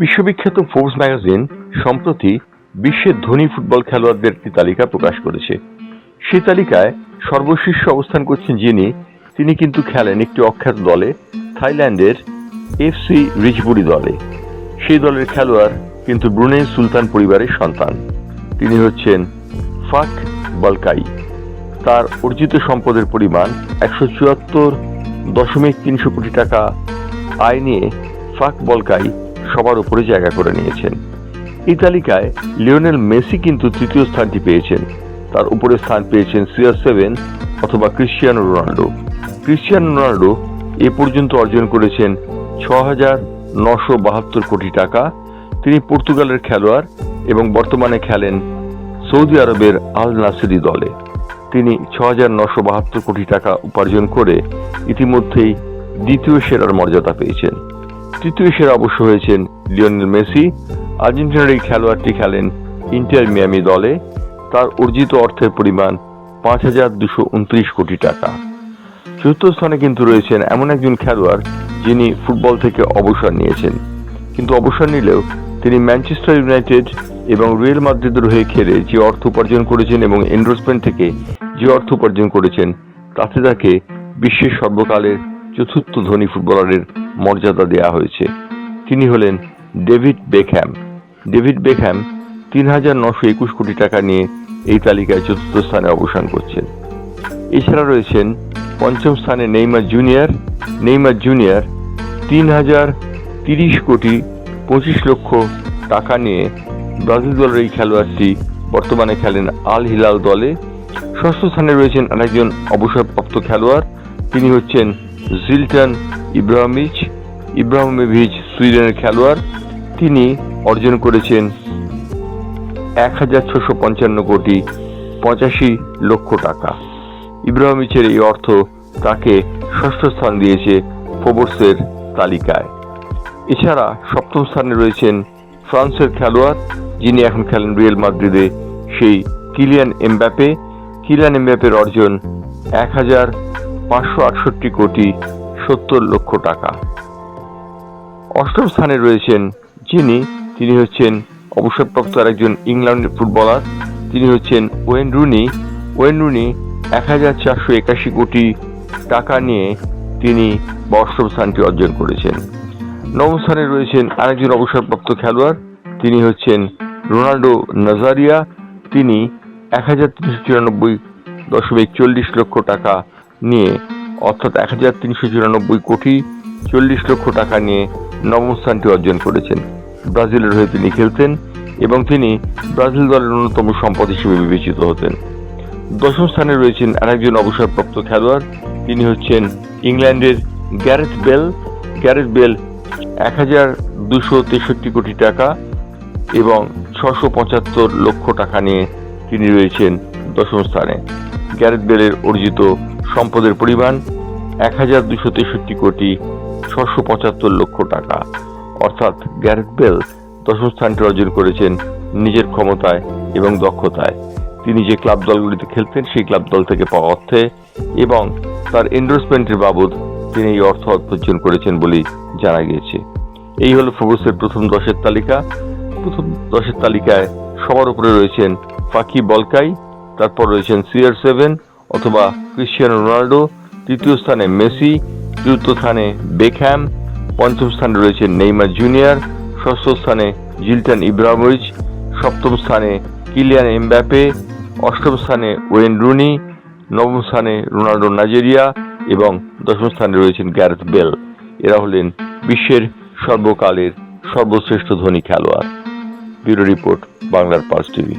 বিশ্ববিখ্যাত Forbes magazine সম্প্রতি বিশ্বের ধনী ফুটবল খেলোয়াড়দের একটি তালিকা প্রকাশ করেছে। সেই তালিকায় সর্বশীর্ষে অবস্থান করছেন তিনি কিন্তু খেলেন একটি অখ্যাত দলে, থাইল্যান্ডের এফসি রিচবুরি দলে। সেই দলের খেলোয়াড় কিন্তু ব্রুনেই সুলতান পরিবারের সন্তান। তিনি হচ্ছেন ফাক বলকাই। তার অর্জিত সম্পদের পরিমাণ 174.3 কোটি টাকা আয় নিয়ে ফাক বলকাই সবার উপরে জায়গা করে নিয়েছেন। এই তালিকায় লিওনেল মেসি কিন্তু তৃতীয় স্থানটি পেয়েছেন। তার উপরে স্থান পেয়েছেন CR7 অথবা ক্রিশ্চিয়ানো রোনাল্ডো। ক্রিশ্চিয়ানো রোনাল্ডো এ পর্যন্ত অর্জন করেছেন 6,972 কোটি টাকা। তিনি পর্তুগালের খেলোয়াড় এবং বর্তমানে খেলেন সৌদি আরবের আল নাসেরি দলে। তিনি 6,972 কোটি টাকা উপার্জন করে ইতিমধ্যেই দ্বিতীয় সেরার মর্যাদা পেয়েছেন। তৃতীয় সেরা অবশ্য হয়েছেন লিওনেল মেসি। আর্জেন্টিনার এই খেলোয়াড়টি খেলেন ইন্টার মিয়ামি দলে। তার অর্জিত অর্থের পরিমাণ 5,229 কোটি টাকা। চতুর্থ স্থানে কিন্তু রয়েছেন এমন একজন খেলোয়াড় যিনি ফুটবল থেকে অবসর নিয়েছেন, কিন্তু অবসর নিলেও তিনি ম্যানচেস্টার ইউনাইটেড এবং রিয়াল মাদ্রিদের হয়ে খেলে যে অর্থ উপার্জন করেছেন এবং এন্ডোর্সমেন্ট থেকে যে অর্থ উপার্জন করেছেন, তাতে তাকে বিশ্বের সর্বকালের চতুর্থ ধনী ফুটবলারের মর্যাদা দেওয়া হয়েছে। তিনি হলেন ডেভিড বেকহ্যাম। ডেভিড বেকহ্যাম 3,921 কোটি টাকা নিয়ে এই তালিকায় চতুর্থ স্থানে অবস্থান করছেন। এছাড়া রয়েছেন পঞ্চম স্থানে নেইমার জুনিয়র। নেইমার জুনিয়র 3,030 কোটি 25 লক্ষ টাকা নিয়ে ব্রাজিল দলের এই খেলোয়াড়টি বর্তমানে খেলেন আল হিলাল দলে। ষষ্ঠ স্থানে রয়েছেন আরেকজন অবসরপ্রাপ্ত খেলোয়াড়, তিনি হচ্ছেন জিলটান ইব্রাহিমোভিচ সুইডেনের খেলোয়াড়। তিনি অর্জন করেছেন 1,655 কোটি 85 লক্ষ টাকা। ইব্রাহিমোভিচের এই অর্থ তাকে ষষ্ঠ স্থান দিয়েছে ফোর্বসের তালিকায়। এছাড়া সপ্তম স্থানে রয়েছেন ফ্রান্সের খেলোয়াড়, যিনি এখন খেলেন রিয়াল মাদ্রিদে, সেই কিলিয়ান এমবাপে। কিলিয়ান এমবাপের অর্জন 1,568 কোটি 70 লক্ষ টাকা। অষ্টম স্থানে রয়েছেন তিনি হচ্ছেন অবসরপ্রাপ্ত আরেকজন ইংল্যান্ডের ফুটবলার, তিনি হচ্ছেন ওয়েন রুনি। 1,481 কোটি টাকা নিয়ে তিনি অষ্টম স্থানটি অর্জন করেছেন। নবম স্থানে রয়েছেন আরেকজন অবসরপ্রাপ্ত খেলোয়াড়, তিনি হচ্ছেন রোনাল্ডো নাজারিয়া। তিনি 1,394.40 লক্ষ টাকা নিয়ে, অর্থাৎ 1,394 কোটি 40 লক্ষ টাকা নিয়ে নবম স্থানটি অর্জন করেছেন। ব্রাজিলের হয়ে তিনি খেলতেন এবং তিনি ব্রাজিল দলের অন্যতম সম্পদ হিসেবে বিবেচিত হতেন। দশম স্থানে রয়েছেন আরেকজন অবসরপ্রাপ্ত খেলোয়াড়, তিনি হচ্ছেন ইংল্যান্ডের গ্যারেথ বেল। 1,263 কোটি টাকা এবং 675 লক্ষ টাকা নিয়ে তিনি রয়েছেন দশম স্থানে। গ্যারেথ বেলের অর্জিত সম্পদের পরিমাণ 1,263 কোটি 675 লক্ষ টাকা। অর্থাৎ গ্যারেথ বেল দশম স্থানটি অর্জন করেছেন নিজের ক্ষমতায় এবং দক্ষতায়। তিনি যে ক্লাব দলগুলিতে খেলতেন সেই ক্লাব দল থেকে পাওয়া অর্থে এবং তার এন্ডোর্সমেন্টের বাবদ তিনি এই অর্থ অর্জন করেছেন বলেই জানা গিয়েছে। এই হলো ফোর্বসের প্রথম 10-এর তালিকা। প্রথম 10-এর তালিকায় সবার উপরে রয়েছেন ফাকি বলকাই, তারপর রয়েছেন CR7 অথবা ক্রিশ্চিয়ানো রোনাল্ডো, তৃতীয় স্থানে মেসি, চতুর্থ স্থানে বেকহ্যাম, পঞ্চম স্থানে রয়েছেন নেইমার জুনিয়র, ষষ্ঠ স্থানে জিলটান ইব্রাহিমোভিচ, সপ্তম স্থানে কিলিয়ান এমবাপে, অষ্টম স্থানে ওয়েন রুনি, নবম স্থানে রোনাল্ডো নাজেরিয়া এবং দশম স্থানে রয়েছেন গ্যারেথ বেল। এরা হলেন বিশ্বের সর্বকালের সর্বশ্রেষ্ঠ ধনী খেলোয়াড়। ব্যুরো রিপোর্ট, বাংলার পালস টিভি।